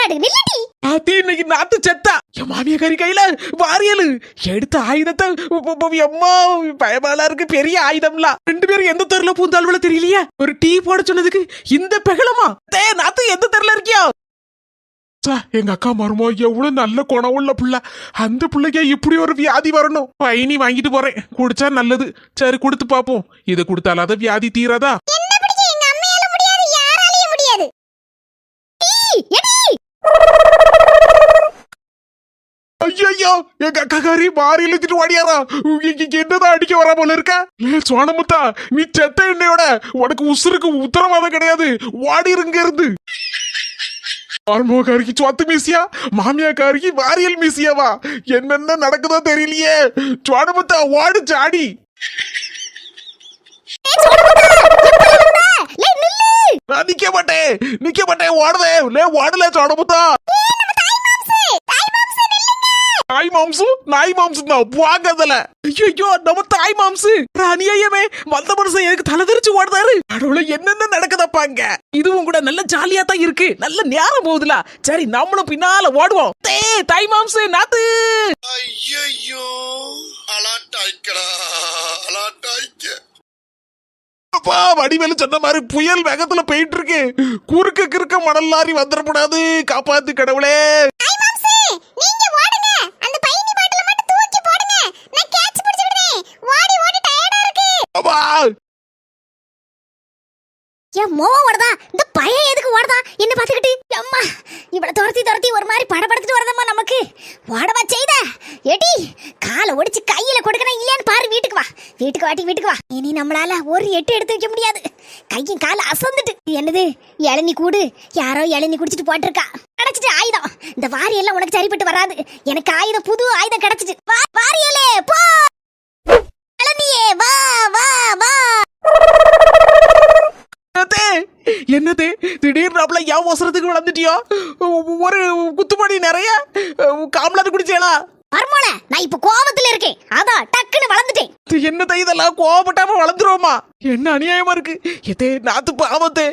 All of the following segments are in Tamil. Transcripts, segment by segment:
மாடு நில்லடி. ஆத்தி இன்னைக்கு நாத்து செத்தா என் மாமியாரி கையில வாரியலு எடுத்த ஆயுதத்தை அம்மா பயமாலா இருக்கு. பெரிய ஆயுதம்லாம். 2 பேரும் எந்த தெருல பூந்தாளுவல தெரியலையா? ஒரு டீ போட சொன்னதுக்கு இந்த பெகலமா? நாத்து எந்த தெருல இருக்கியா? எங்க அக்கா மருமோ எவ்வளவு நல்ல குணம் உள்ள புள்ள. அந்த பிள்ளைக்கு இப்படி ஒரு வியாதி வரணும். பயணி வாங்கிட்டு போறேன், குடிச்சா நல்லது. சரி கொடுத்து பாப்போம். இதை கொடுத்தாலாத வியாதி தீராதா? ஐயோ எங்க அக்காரி மாறி இழுத்துட்டு ஓடியாரா. என்னதான் அடிக்க வரா போல இருக்க? சோனமுத்தா நீ செத்த என்னையோட உனக்கு உசுருக்கு உத்தரவாதம் கிடையாது. ஓடிருங்க இருந்து. மருமகாரிக்கு சொத்து மீசியா, மாமியாக்காரிக்கு வாரியல் மீசியாவா? என்னென்ன நடக்குதோ தெரியலையே. சோனமுத்தா ஓடு சாடி. நிக்க மாட்டேன் ஓடுதே. ஓடல சோனமுத்தா. நாய் மாம்சம் தான் வாங்கதல. ஐயோ நம்ம தாய் மாம்சு அநியாயமே. வந்த மனுஷன் எனக்கு தலை தெரிச்சு ஓடுதாரு. கடவுளை என்னென்ன நடக்குதப்பாங்க. இதுவும் கூட நல்ல ஜாலியா தான் இருக்கு. நல்ல நேரம் போகுதுல. சரி நம்மளும் பின்னால ஓடுவோம். தாய் மாம்சு நாத்து. ஐயோ அலாட்டாய்க்கடா அலாட்டாய்க்க. அப்பா வடிவேலு சொன்ன மாதிரி புயல் வேகத்துல போயிட்டு இருக்கு. குறுக்க கிறுக்க மணல் லாரி வந்துடக்கூடாது. காப்பாத்து கடவுளே. இந்த பையன் எதுக்கு ஓடுதா என்ன பாத்துக்கிட்டு? அம்மா இவளை துரத்தி ஒரு மாதிரி படபடுத்துட்டு வரதம்மா நமக்கு. ஓடவா செய்த எடி காலை ஒடிச்சு கையில கொடுக்கணும் இல்லையான்னு பாரு. வீட்டுக்கு வா. இனி நம்மளால ஒரு எட்டு எடுத்து வைக்க முடியாது. கையும் கால அசந்துட்டு. என்னது இளநீ கூடு? யாரோ இளநீ குடிச்சிட்டு போட்டிருக்கா. கிடைச்சிட்டு ஆயுதம். இந்த வாரியெல்லாம் உனக்கு சரிப்பட்டு வராது. எனக்கு ஆயுதம், புது ஆயுதம் கிடைச்சிட்டு. வாரியலே போ. இளநியே வா. என்னது திடீர்னு அப்பல ஏன் அவசரத்துக்கு வளர்ந்துட்டியோ? ஒரு குத்துமணி நிறைய காமலாது குடிச்சேலா? மர்மோல நான் இப்ப கோபத்துல இருக்கேன். அதான் டக்குன்னு வளர்ந்துட்டேன். என்னது இதெல்லாம் கோபப்பட்டாம வளர்ந்துருவோமா? என்ன அநியாயமா இருக்கு. எதே நாத்து பாவத்தே.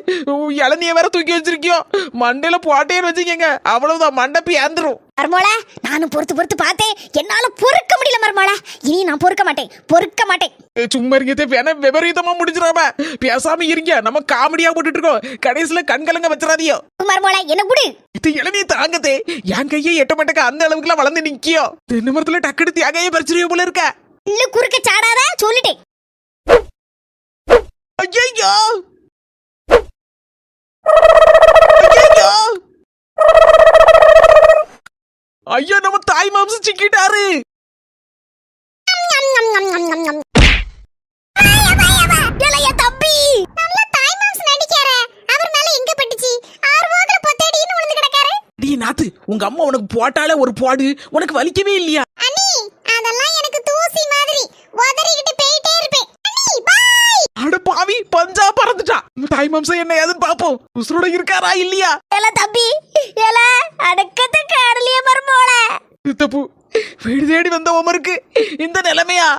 இளநிய வேற தூக்கி வச்சிருக்கியோ. மண்டையில போட்டேன்னு வச்சுக்கங்க அவ்வளவுதான். மண்டை பேந்துரும். மர்மோல நானும் பொறுத்து பார்த்தேன். என்னால பொறுக்க முடியல மர்மோல. இனி நான் பொறுக்க மாட்டேன். சும்மா இருக்கே. வேணா விபரீதமா முடிச்சிடாம பேசாம இருங்க. நம்ம காமெடியா போட்டுட்டு இருக்கோம். கடைசியில கண்கலங்க வச்சிடாதியோ. மர்மோல என்ன குடு. இது இளநிய தாங்கத்தே. என் கையை எட்ட மாட்டேக்க அந்த அளவுக்குலாம் வளர்ந்து நிக்கியோ. தென்னை மரத்துல டக்குனு தியாகையை பறிச்சிருவோ போல இருக்க. இல்ல குறுக்க சாடாத சொல்லிட்டேன். ஐயோ நம்ம தாய் மாம்சம் சிக்கிட்டாரு. நாத்து உங்க அம்மா உனக்கு போட்டாலே ஒரு போடு. உனக்கு வலிக்கவே இல்லையா? அதெல்லாம் எனக்கு தூசி மாதிரி உதறிக்கிட்டு போயிட்டே இருப்பேன். அட பாவி பஞ்சா பறந்துட்டா. தாய் மாம்சம் என்ன ஏதுன்னு பாப்போம். உசுரோட இருக்காரா இல்லையா? தம்பி அடக்கத்தை காடலிய மர்மோல. தப்பு வீடு தேடி வந்த உமருக்கு இந்த நிலைமையா?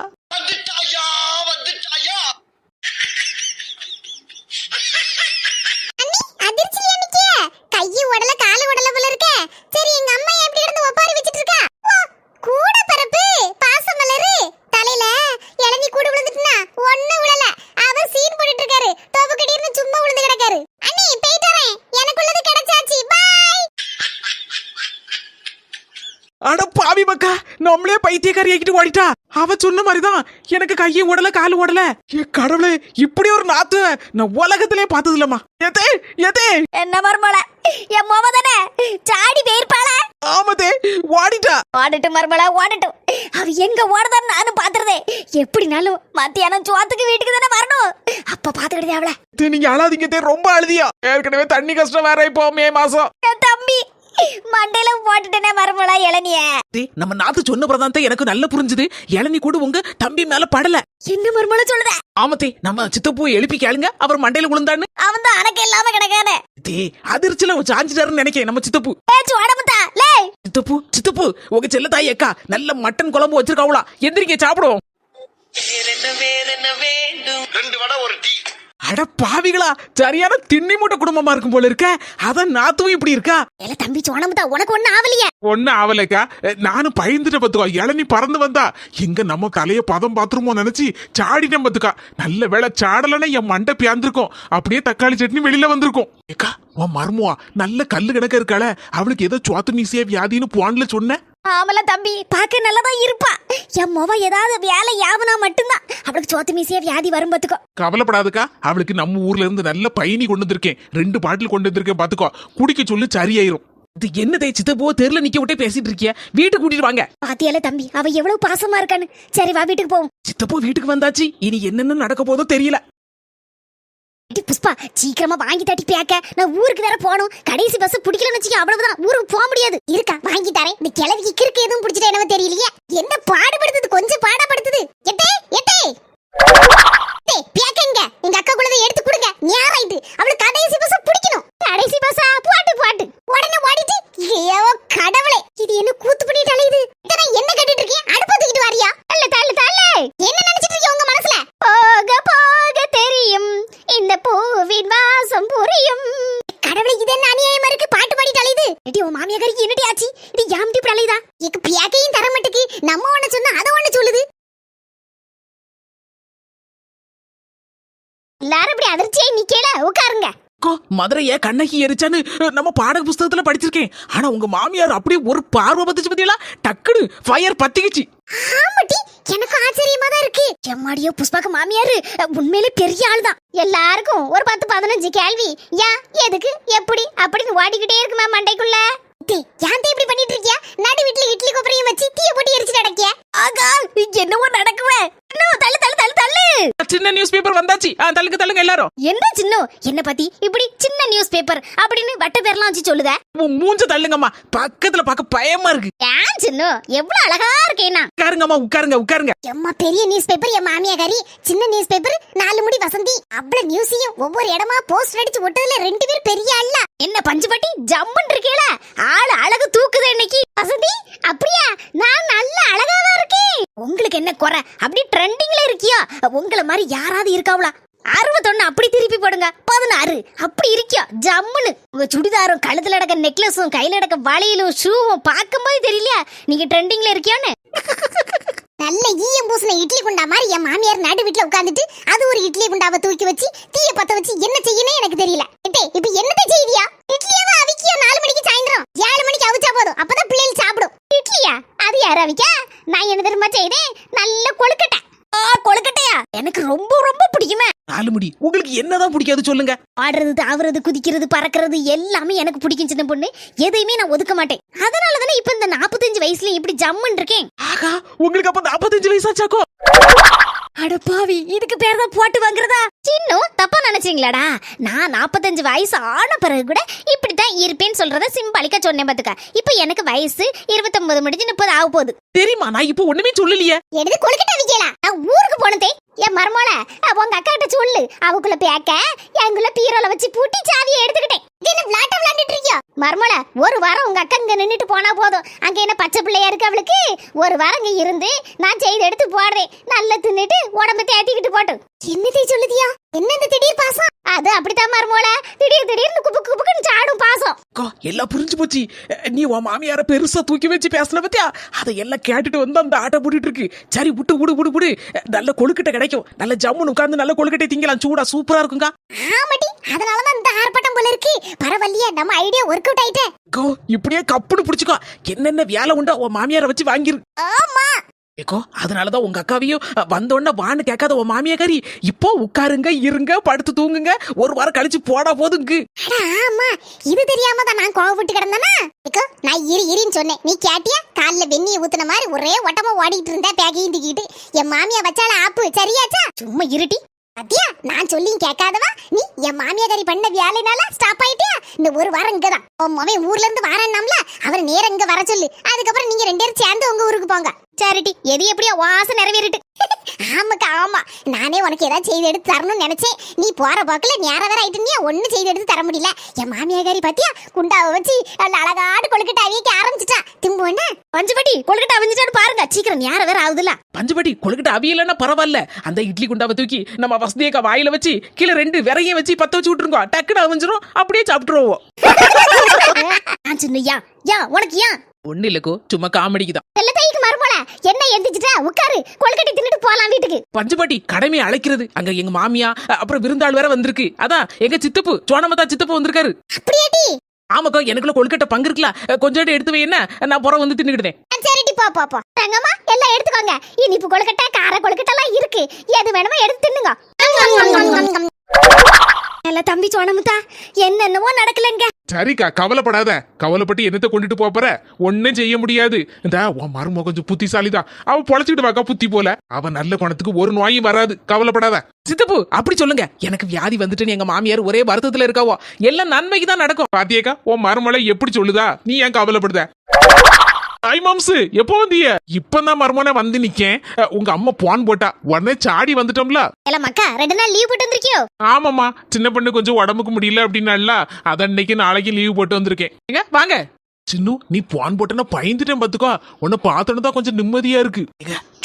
கையை உடல கால உடல போல இருக்க. சரி எங்க அம்மா எப்படி இருந்து ஒப்பாரி வச்சிட்டு இருக்கா? கூட பரப்பு பாசமலரு தலையில இளநீ கூட விழுந்துட்டுனா ஒண்ணு விழல. அவர் சீன் போட்டுட்டு இருக்காரு. தோபுக்கடின்னு சும்மா விழுந்து கிடக்காரு. அண்ணி போயிட்டு வரேன். எனக்குள்ளது கிடைச்சாச்சு. பை. அட பாவி மக்கா நம்மளே பைத்தியக்காரி ஆக்கிட்டு ஓடிட்டா. அவ சொன்ன மாதிரிதான் எனக்கு கையை ஓடல காலு ஓடல. கடவுளே இப்படி ஒரு நாத்து நான் உலகத்திலே பார்த்தது இல்லம்மா. எதே என்ன மர்மோல என் மோம தானே சாடி போயிருப்பாள. ஆமதே ஓடிட்டா. ஓடட்டும் மர்மோல ஓடட்டும். அவ எங்க ஓடுதான்னு நானும் பாத்துறதே. எப்படினாலும் மத்தியானம் சோத்துக்கு வீட்டுக்கு தானே வரணும். அப்ப பாத்துக்கிட்டே அவள. நீங்க அழாதீங்க. ரொம்ப அழுதியா? ஏற்கனவே தண்ணி கஷ்டம் வேற. இப்போ மே மாசம் தம்பி மண்டையில போட்டுட்டேனே மர்மோல இளநிய. நம்ம நாத்து சொன்ன பிரதானத்தை எனக்கு நல்ல புரிஞ்சுது. இளநீ கூட உங்க தம்பி மேல படல. என்ன மர்மோல சொல்லுத? ஆமத்தே நம்ம சித்தப்பூ எழுப்பி கேளுங்க. அவர் மண்டையில விழுந்தான்னு. அவன் தான் அனக்கு இல்லாம கிடக்கானே. அதிர்ச்சியில சாஞ்சிட்டாருன்னு நினைக்கிறேன் நம்ம சித்தப்பு. சித்தப்பு உங்க செல்ல தாய் அக்கா நல்ல மட்டன் குழம்பு வச்சிருக்காவளா. எந்திரிக்க சாப்பிடுவோம். 2 வடை ஒரு டீ. அட பாவிகளா, சரியான திண்ணி மூட்டை குடும்பமா இருக்கும் போல இருக்க. அதான் நாத்துவும் இப்படி இருக்கா. ஏல தம்பி சோனமுத்தா, உனக்கு ஒண்ணு ஆவலையே? ஒண்ணு ஆவலைக்கா, நானும் பயந்துட்ட பத்துக்கா. இளநீ பறந்து வந்தா எங்க நம்ம தலைய பதம் பாத்துருமோ நினைச்சு சாடிட்டேன் பத்துக்கா. நல்ல வேளை சாடலன்னா என் மண்டை பியாந்திருக்கும். அப்படியே தக்காளி சட்னி வெளியில வந்திருக்கும். ஏக்கா, உன் மருமுவா நல்ல கல்லு கணக்க இருக்காள, அவளுக்கு ஏதோ சுவாத்து மீசியா வியாதின்னு போன்ல சொன்ன. ஆமல தம்பி, பாக்க நல்லதான் இருப்பா. என் மொவ ஏதாவது வேலை யாவனா மட்டும்தான் அவளுக்கு சோத்து மீசியா வியாதி வரும் பாத்துக்கோ. கவலைப்படாதுக்கா, அவளுக்கு நம்ம ஊர்ல இருந்து நல்ல பயணி கொண்டு வந்திருக்கேன். 2 பாட்டில் கொண்டு வந்திருக்கேன் பாத்துக்கோ. குடிக்க சொல்லு, சரியாயிரும். இது என்ன தேய்ச்சித்த போ தெருல நிக்க விட்டே பேசிட்டு இருக்கிய. வீட்டுக்கு கூட்டிட்டு வாங்க. பாத்தியால தம்பி, அவ எவ்வளவு பாசமா இருக்கான்னு. சரி வா, வீட்டுக்கு போவோம். சித்தப்போ வீட்டுக்கு வந்தாச்சு. இனி என்னென்ன நடக்க போதோ தெரியல. புஷ்பா, சீக்கிரமா வாங்கி தட்டி பேக்க. நான் ஊருக்கு வேற போகணும். கடைசி பஸ் பிடிக்கலன்னு வச்சுக்க, அவ்வளவுதான். ஊருக்கு போக முடியாது. இருக்கா, வாங்கி தரேன். இந்த கிழவிக்கு கிறுக்கு எதுவும் பிடிச்சிட்டா என்னவோ தெரியலையே. என்ன பாடுபடுத்துது, கொஞ்சம் பாடப்படுத்துது. எட்டே எட்டே பேக்கங்க, எங்க அக்கா குள்ளதை எடுத்து கொடுங்க. நேராயிட்டு அவளுக்கு கடைசி பஸ் பிடிக்கணும். கடைசி பஸ்ஸா? பாட்டு பாட்டு உடனே ஓடிட்டு. ஐயோ கடவுளே, இது என்ன கூத்து பண்ணிட்டு அலையுது. என்ன கட்டிட்டு இருக்கீங்க? அடுப்பு தூக்கிட்டு வாரியா? தள்ள தள்ள தள்ள. என்ன நினைச்சிட்டு இருக்கீங்க உங்க மனசுல? போக போக தெரியும் இந்த பூவின் வாசம் புரியும். கடவுளே, இது என்ன அநியாயமா இருக்கு? பாட்டு பாடிட்டு அலையுது. எடி உன் மாமியாருக்கு என்னடி ஆச்சு? இது யாம்டி இப்படி அலையுதா? இக்கு பியாக்கையும் தர மாட்டுக்கு. நம்ம ஒண்ணு சொன்னா அத ஒண்ணு சொல்லுது. எல்லாரும் இப்படி அதிர்ச்சியாய் நிக்கல. உட்காருங்க. மதுரைய கண்ணகி எரிச்சான்னு நம்ம பாட புஸ்தகத்துல படிச்சிருக்கேன். ஆனா உங்க மாமியார் அப்படியே ஒரு பார்வை பத்துச்சு பத்தியெல்லாம் டக்குனு ஃபயர் பத்திக்கிச்சு. ஆமாட்டி, எனக்கு ஆச்சரியமா தான் இருக்கு. எம்மாடியோ, புஷ்பாக்கு மாமியாரு உண்மையிலே பெரிய ஆள் தான். எல்லாருக்கும் ஒரு 10-15 கேள்வி. ஏன், எதுக்கு, எப்படி அப்படின்னு ஓடிக்கிட்டே இருக்குமா மண்டைக்குள்ள. ஏன் இப்படி பண்ணிட்டு இருக்கியா? நடு வீட்டுல இட்லி கொப்பரையும் வச்சு தீய போட்டு எரிச்சு நடக்கிய. ஆகா, என்னவோ நடக்குவே. தள்ளு தள்ளு தள்ளு தள்ளு. சின்ன நியூஸ் பேப்பர் வந்தாச்சு. தள்ளுங்க தள்ளுங்க எல்லாரும். என்ன சின்ன, என்ன பத்தி இப்படி சின்ன நியூஸ் பேப்பர் அப்படின்னு வட்ட பேர்லாம் வச்சு சொல்லுத? மூஞ்ச தள்ளுங்கம்மா, பக்கத்துல பார்க்க பயமா இருக்கு. ஏன் சின்ன, எவ்வளவு அழகா இருக்கேனா. உட்காருங்கம்மா, உட்காருங்க உட்காருங்க. எம்மா, பெரிய நியூஸ் பேப்பர் என் மாமியாரி, சின்ன நியூஸ் பேப்பர் 4 முடி வசந்தி. அவ்வளவு நியூஸையும் ஒவ்வொரு இடமா போஸ்டர் அடிச்சு ஒட்டதுல 2 பேர் பெரிய ஆளா. என்ன பஞ்சுபட்டி ஜம்முன்னு இருக்கேல, ஆளு அழகு தூக்குது இன்னைக்கு. வசந்தி, அப்படியா? நான் நல்ல அழகாவா இருக்கேன். உங்களுக்கு என்ன குறை? அப்படி ட்ரெண்டிங்ல இருக்கியா? உங்களை மாதிரி யாராவது இருக்காவளா? 61 அப்படி திருப்பி போடுங்க. 16 அப்படி இருக்கியா ஜம்முன்னு. உங்க சுடிதாரும் கழுத்துல அடக்க நெக்லஸும் கையில அடக்க வளையலும் ஷூவும் பார்க்கும்போது தெரியலையா நீங்க ட்ரெண்டிங்ல இருக்கியோன்னு? நல்ல ஈயம் பூசின இட்லி குண்டா மாதிரி என் மாமியார் நடு வீட்டுல உட்கார்ந்துட்டு அது ஒரு இட்லி குண்டாவை தூக்கி வச்சு தீய பத்த வச்சு என்ன செய்யணும் எனக்கு தெரியல. இப்ப என்னத்தை செய்வியா? இட்லியாவா அவிக்கியா? 4 மணிக்கு சாயந்தரம் 7 மணிக்கு அவிச்சா போதும். அப்பதான் பிள்ளைகள் சாப்பிடும். இட்லியா? அது யார் அவிக்கா? நான் என்ன தெரியுமா செய்தேன்? நல்ல கொழுக்கட்டை. கொழுக்கட்டையா? எனக்கு ரொம்ப ரொம்ப பிடிக்குமே. 4 முடி. உங்களுக்கு என்னதான் பிடிக்காது சொல்லுங்க. ஆடுறது, தாவுறது, குதிக்கிறது, பறக்கிறது எல்லாமே எனக்கு பிடிக்கும் சின்ன பொண்ணு. எதையுமே நான் ஒதுக்க மாட்டேன். அதனாலதானே இப்ப இந்த 45 வயசுல இப்படி ஜம்முன்னு இருக்கேன். ஆகா, உங்களுக்கு அப்ப 45 வயசாச்சாக்கோ? அட பாவி, இதுக்கு பேர் தான் போட்டு வாங்குறதா? சின்ன தப்பா நினைச்சீங்களாடா? நான் 45 வயசு ஆன பிறகு கூட இப்படித்தான் இருப்பேன்னு சொல்றத சிம்பாலிக்கா சொன்னேன் பாத்துக்க. இப்ப எனக்கு வயசு 29 முடிஞ்சு 30 ஆக போகுது. தெரியுமா, நான் இப்ப ஒண்ணுமே சொல்லலையே. எடுத்து கொழுக்கட்டை விக்கலாம். நான் ஊருக்கு போனதே என் மருமோள உங்க அக்கா கிட்ட சொல்லு. அவக்குள்ள பேக்க எங்குள்ள பீரோல வச்சு பூட்டி சாவியை எடுத்துக்கிட்டேன். என்ன விளையாட்ட விளையாண்டுட்டு இருக்கியா? மருமோள, ஒரு வாரம் உங்க அக்கா இங்க நின்னுட்டு போனா போதும். அங்க என்ன பச்சை பிள்ளையா இருக்கு அவளுக்கு? ஒரு வாரம் இங்க இருந்து நான் செய்து எடுத்து போடுறேன். நல்லா தின்னுட்டு உடம்பு தேத்திக்கிட்டு போட்டோம். என்னதை சொல்லுதியா? என்ன இந்த திடீர் பாசம்? அது அப்படித்தான் மருமோள, திடீர் திடீர்னு குப்பு குப்புக்குன்னு சாடும் பாசம். எல்லாம் புரிஞ்சு போச்சு. நீ உன் மாமியார பெருசா தூக்கி வச்சு பேசல பத்தியா? அதை எல்லாம் கேட்டுட்டு வந்து அந்த ஆட்டை போட்டுட்டு இருக்கு. சரி, விட்டு விடு விடு விடு. நல்ல கொழுக்கட்டை கிடைக்கும். நல்ல ஜம்முன்னு உட்கார்ந்து நல்ல கொழுக்கட்டை திங்கலாம். சூடா சூப்பரா இருக்குங்க. ஆமாடி, அதனாலதான் இந்த ஆர்ப்பாட்டம் போல இருக்கு. பரவாயில்லையா, நம்ம ஐடியா ஒர்க் அவுட் ஆயிட்டே. இப்படியே கப்புன்னு புடிச்சுக்கோ. என்னென்ன வேலை உண்டா உன் மாமியார வச்சு வாங்கிரு. ஆமா ஏக்கோ, அதனாலதான் உங்க அக்காவையும் வந்தோடனே வான்னு கேட்காத உன் மாமியாரி. இப்போ உட்காருங்க, இருங்க, படுத்து தூங்குங்க. ஒரு வாரம் கழிச்சு போடா போதுங்க. ஆமா, இது தெரியாம தான் நான் கோவப்பட்டு கிடந்தேனா? நான் இரின்னு சொன்னேன், நீ கேட்டியா? கால்ல வெந்நிய ஊத்துன மாதிரி ஒரே ஒட்டமா ஓடிட்டு இருந்த பேக்கையும் தூக்கிட்டு. என் மாமியா வச்சால ஆப்பு சரியாச்சா? சும்மா இருட்டி. அத்தியா, நான் சொல்லியும் கேட்காதவா நீ என் மாமியாரி பண்ண வேலைனால ஸ்டாப் ஆயிட்டியா? இந்த ஒரு வாரம் இங்கதான். அவன் ஊர்ல இருந்து வரேன்னாம்ல, அவர் நேரம் இங்க வர சொல்லு. அதுக்கப்புறம் நீங்க 2 பேரும் சேர்ந்து உங்க ஊருக்கு போங்க. சரிட்டி, எது எப்படியா வாசம் நிறைவேறிட்டு. ஆமாக்கா ஆமா, நானே உனக்கு ஏதாவது செய்து எடுத்து தரணும்னு நினைச்சேன். நீ போற போக்குல நேரம் வேற ஆயிட்டு ஒன்னும் செய்து எடுத்து தர முடியல. என் மாமியாரி பாத்தியா, குண்டாவை வச்சு நல்ல அழகாடு கொழுக்கட்டை அவிக்க ஆரம்பிச்சுட்டா. திம்பு என்ன பஞ்சுபட்டி கொழுக்கட்டை அவிஞ்சிட்டான்னு பாருங்க, சீக்கிரம் நேரம் வேற ஆகுதுல்ல. பஞ்சுபட்டி கொழுக்கட்டை அவியலன்னா பரவாயில்ல, அந்த இட்லி குண்டாவை தூக்கி நம்ம வசதியக்கா வாயில வச்சு கீழே 2 விரையும் வச்சு பத்த வச்சு விட்டுருங்க, டக்குன்னு அவிஞ்சிரும், அப்படியே சாப்பிட்டுருவோம். சின்னையா யா உனக்கு ஏன் ஒண்ணு இல்லக்கோ, சும்மா காமெடிக்கு தான். செல்லத்தைக்கு மறுமல என்ன எந்திரிச்சிட்டா, உட்காரு, கொழுக்கட்டை தின்னுட்டு போலாம் வீட்டுக்கு. பஞ்சுபாட்டி கடமை அழைக்கிறது, அங்க எங்க மாமியா அப்புறம் விருந்தாள் வேற வந்திருக்கு. அதான் எங்க சித்தப்பு சோனமதா சித்தப்பு வந்திருக்காரு. அப்படியாடி? ஆமாக்கா, எனக்குள்ள கொழுக்கட்டை பங்கு இருக்குல்ல, கொஞ்சம் எடுத்து வை, என்ன நான் புறம் வந்து தின்னுக்கிட்டேன். சரிடி போ போ போ. தங்கம்மா எல்லாம் எடுத்துக்கோங்க, இனிப்பு கொழுக்கட்டை கார கொழுக்கட்டை எல்லாம் இருக்கு, எது வேணுமோ எடுத்து தின்னுங்க. இல்ல தம்பி சோனமுத்தா, என்னென்னவோ நடக்கலங்க. சரிக்கா, கவலைப்படாத. கவலைப்பட்டு என்னத்தை கொண்டுட்டு போற, ஒன்னும் செய்ய முடியாது. இந்த உன் மருமக கொஞ்சம் புத்திசாலிதான், அவ பொழைச்சிட்டு வாக்கா புத்தி போல. அவ நல்ல குணத்துக்கு ஒரு நோயும் வராது, கவலைப்படாத. சித்தப்பு அப்படி சொல்லுங்க, எனக்கு வியாதி வந்துட்டுன்னு எங்க மாமியார் ஒரே வருத்தத்துல இருக்காவோ, எல்லாம் நன்மைக்கு தான் நடக்கும். பாத்தியக்கா, உன் மருமலை எப்படி சொல்லுதா, நீ ஏன் கவலைப்படுத? ஐ மாம்சு, எப்போ வந்தீங்க? இப்பதான் மருமனை வந்து நிக்கேன். உங்க அம்மா போன் போட்டா, உடனே சாடி வந்துட்டோம்ல. இல்ல மக்கா 2 நாள் லீவ் போட்டு வந்திருக்கியோ? ஆமாமா, சின்ன பொண்ணு கொஞ்சம் உடம்புக்கு முடியல அப்படின்னால, அத இன்னைக்கு நாளைக்கு லீவ் போட்டு வந்திருக்கேன். ஏங்க வாங்க. சின்னு, நீ போன் போட்டனா பயந்துட்டேன் பாத்துக்கோ. உன்னை பார்த்தோன்னு தான் கொஞ்சம் நிம்மதியா இருக்கு.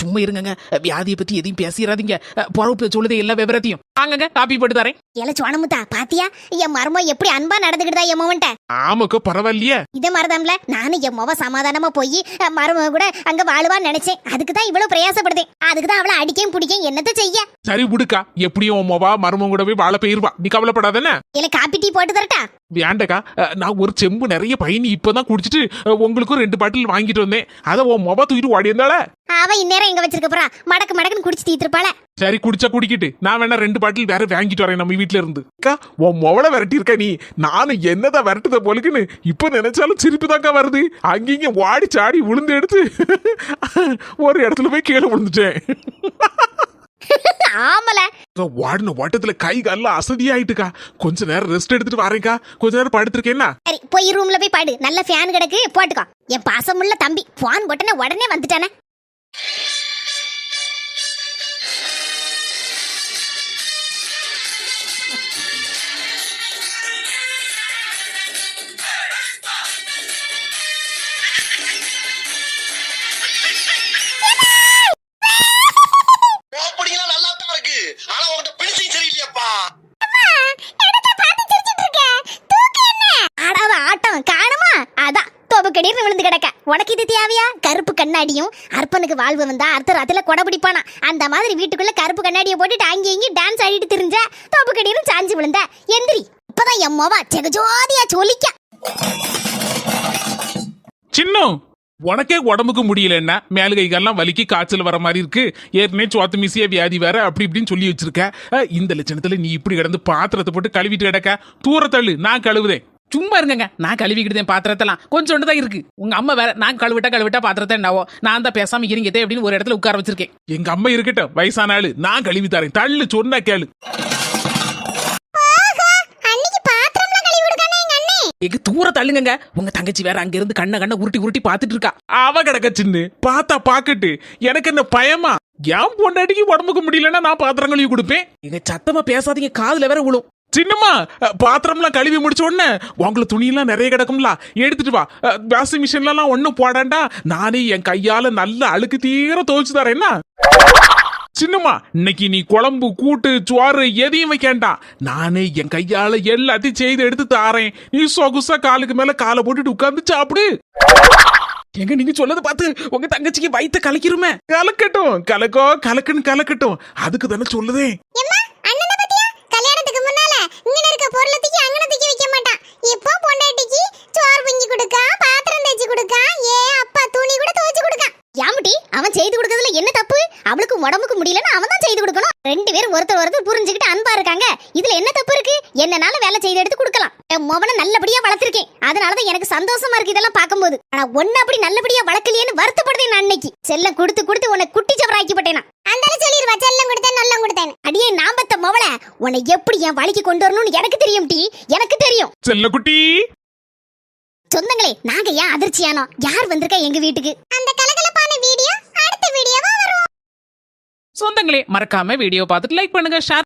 சும்மா இருங்கங்க, வியாதியை பத்தி எதையும் பேசிடாதீங்க, பொறுப்பு சொல்லுது எல்லா விவரத்தையும். வாங்கங்க, காப்பி போட்டு தரேன். ஏல சோனமுத்தா பாத்தியா, என் மருமக எப்படி அன்பா நடந்துக்கிட்டா என் மவன்ட்ட. ஆமாக்கா, பரவாயில்லையே. இதே மாதிரிதான்ல நானும் என் மவ சமாதானமா போய் மருமக கூட அங்க வாழுவான்னு நினைச்சேன். அதுக்கு தான் இவ்வளவு பிரயாசப்படுதேன். அதுக்கு தான் அவளை அடிக்கையும் பிடிக்கும், என்னத்த செய்ய. சரி விடுக்கா, எப்படியும் உன் மொவா மருமன் கூட போய் வாழ போயிருவா, நீ கவலைப்படாதானே. இல்ல காப்பி டீ போட்டு தரட்டா? வேண்டக்கா, நான் ஒரு செம்பு நிறைய பயணி இப்பதான் குடிச்சிட்டு உங்களுக்கும் 2 பாட்டில் வாங்கிட்டு வந்தேன். அத உன் மொபா தூக்கிட்டு ஓடி இருந்தால. அவ இந்நேரம் எங்க வச்சிருக்க போறா, மடக்கு மடக்குன்னு குடிச்சு தீத்துருப்பாள. சரி, குடிச்சா குடிக்கிட்டு, நான் வேணா 2 பாட்டில் வேற வாங்கிட்டு வரேன் நம்ம வீட்டுல இருந்து. அக்கா, உன் மொவளை விரட்டி இருக்க நீ, நானும் என்னதான் விரட்டுத போலுக்குன்னு இப்ப நினைச்சாலும் சிரிப்பு தாக்கா வருது. அங்கிங்க வாடி சாடி விழுந்து எடுத்து ஒரு இடத்துல போய் கீழே விழுந்துட்டேன். ஆமல வாடின ஓட்டத்துல கை கால அசதியாயிட்டுக்கா. கொஞ்ச நேரம் ரெஸ்ட் எடுத்துட்டு வரேன்க்கா, கொஞ்ச நேரம் படுத்திருக்கேன்னா. சரி, போய் ரூம்ல போய் பாடு, நல்ல ஃபேன் கிடக்கு போட்டுக்கோ. என் பாசமுள்ள தம்பி போன் போட்டனே உடனே வந்துட்டானே. ஓப்பனிங்லாம் நல்லா தான் இருக்கு, ஆனா உன்கிட்ட பினிஷிங் சரியில்லையாப்பா. ஆட்டம் காணுமா, அதான் தொபக்கடின்னு விழுந்து கிடக்க. உனக்கு இது தேவையா? கருப்பு கண்ணாடியும் அர்ப்பனுக்கு வாழ்வு வந்தா அர்த்தராத்துல கொடை பிடிப்பானா, அந்த மாதிரி வீட்டுக்குள்ள கருப்பு கண்ணாடியை போட்டுட்டு அங்கே இங்கே டான்ஸ் ஆடிட்டு திரிஞ்ச தொபக்கடின்னு சாஞ்சு விழுந்த. எந்திரி, இப்பதான் என் மோவா ஜெகஜோதியா சொல்லிக்க. சின்னம், உனக்கே உடம்புக்கு முடியலன்னா மேலு கைகாலாம் வலிக்கு காய்ச்சல் வர மாதிரி இருக்கு, ஏற்கனவே சோத்து மிசியா வியாதி வேற அப்படி இப்படின்னு சொல்லி வச்சிருக்க. இந்த லட்சணத்துல நீ இப்படி கிடந்து பாத்திரத்தை போட்டு கழுவிட்டு கிடக்க, தூரத்தள்ளு, நான் கழுவுதேன். சும்மா இருங்கங்க, நான் கழுவிக்கிட்டேன் பாத்திரத்தெல்லாம், கொஞ்சோண்டு தான் இருக்கு. உங்க அம்மா வேற, நான் கழுவிட்டா பாத்திரத்தை என்னாவோ, நான் தான் பேசாம இருங்க அப்படின்னு ஒரு இடத்துல உட்கார வச்சிருக்கேன். எங்க அம்மா இருக்கட்டும், வயசான ஆளு, நான் கழுவி தரேன், தள்ளு, சொன்னா கேளு. எங்க தூர தள்ளுங்க, உங்க தங்கச்சி வேற அங்க இருந்து கண்ண உருட்டி பாத்துட்டு இருக்கா. அவ கிடக்க சின்ன பார்த்தா பாக்கட்டு, எனக்கு என்ன பயமா? ஏன் பொண்டாட்டிக்கு உடம்புக்கு முடியலன்னா நான் பாத்திரம் கழுவி கொடுப்பேன். எங்க சத்தமா பேசாதீங்க, காதுல வேற விழும். சின்னம்மா, பாத்திரம்லாம் கழுவி முடிச்ச உடனே உங்களை துணியெல்லாம் நிறைய கிடக்கும்ல, எடுத்துட்டு வா. வாஷிங் மிஷின்லாம் ஒன்னும் போடாண்டா, நானே என் கையால நல்ல அழுக்கு தீர துவைச்சு தரேன். என்ன சின்னம்மா, இன்னைக்கு நீ குழம்பு கூட்டு சோறு எதையும் வைக்கண்டா, நானே என் கையால எல்லாத்தையும் செய்து எடுத்து தாரேன். நீ சொகுசா காலுக்கு மேல காலை போட்டுட்டு உட்கார்ந்து சாப்பிடு. எங்க நீங்க சொல்லதை பார்த்து உங்க தங்கச்சிக்கு வயித்த கலக்கிருமே. கலக்கட்டும், கலக்கோ கலக்குன்னு கலக்கட்டும், அதுக்கு தானே சொல்லுதேன். கல்யாணத்துக்கு முன்னால இங்க இருக்க பொருளத்துக்கு அங்கன தூக்கி வைக்க மாட்டான். இப்போ பொண்டாட்டிக்கு சோறு பொங்கி கொடுக்கா, பாத்திரம் தேய்ச்சி கொடுக்கா, ஏ அப்பா துணி கூட துவைச்சு கொடுக்கா. யாமட்டி, அவன் செய்து கொடுக்கறதுல என்ன தப்பு? அவளுக்கு உடம்புக்கு முடியலன்னா அவன் தான் செய்து கொடுக்கணும். 2 பேரும் ஒருத்தர் புரிஞ்சுக்கிட்டு அன்பா இருக்காங்க, இதுல என்ன தப்பு இருக்கு? என்னனால வேலை செய்து எடுத்து கொடுக்கலாம். என் மகனை நல்லபடியா வளர்த்திருக்கேன், அதனாலதான் எனக்கு சந்தோஷமா இருக்கு இதெல்லாம் பார்க்கும்போது. ஆனா ஒன்னு அப்படி நல்லபடியா வளர்க்கலையேன்னு வருத்தப்படுறேன் நான். அன்னைக்கு செல்லம் கொடுத்து உன்னை குட்டி சவராக்கி போட்டேனா? அந்த சொல்லிடுவா, செல்லம் கொடுத்தேன் நல்லம் கொடுத்தேன். அடியே நான் பத்த மவள, உன்னை எப்படி என் வழிக்கு கொண்டு வரணும்னு எனக்கு தெரியும் டி, எனக்கு தெரியும். செல்லக்குட்டி சொந்தங்களே, நாங்க ஏன் அதிர்ச்சியானோம்? யார் வந்திருக்கா எங்க வீட்டுக்கு? அந்த கலகலப்பான வீடியோ அடுத்த வீடியோவா வரும். சொந்தங்களே மறக்காம வீடியோ பார்த்துட்டு லைக் பண்ணுங்க, ஷேர்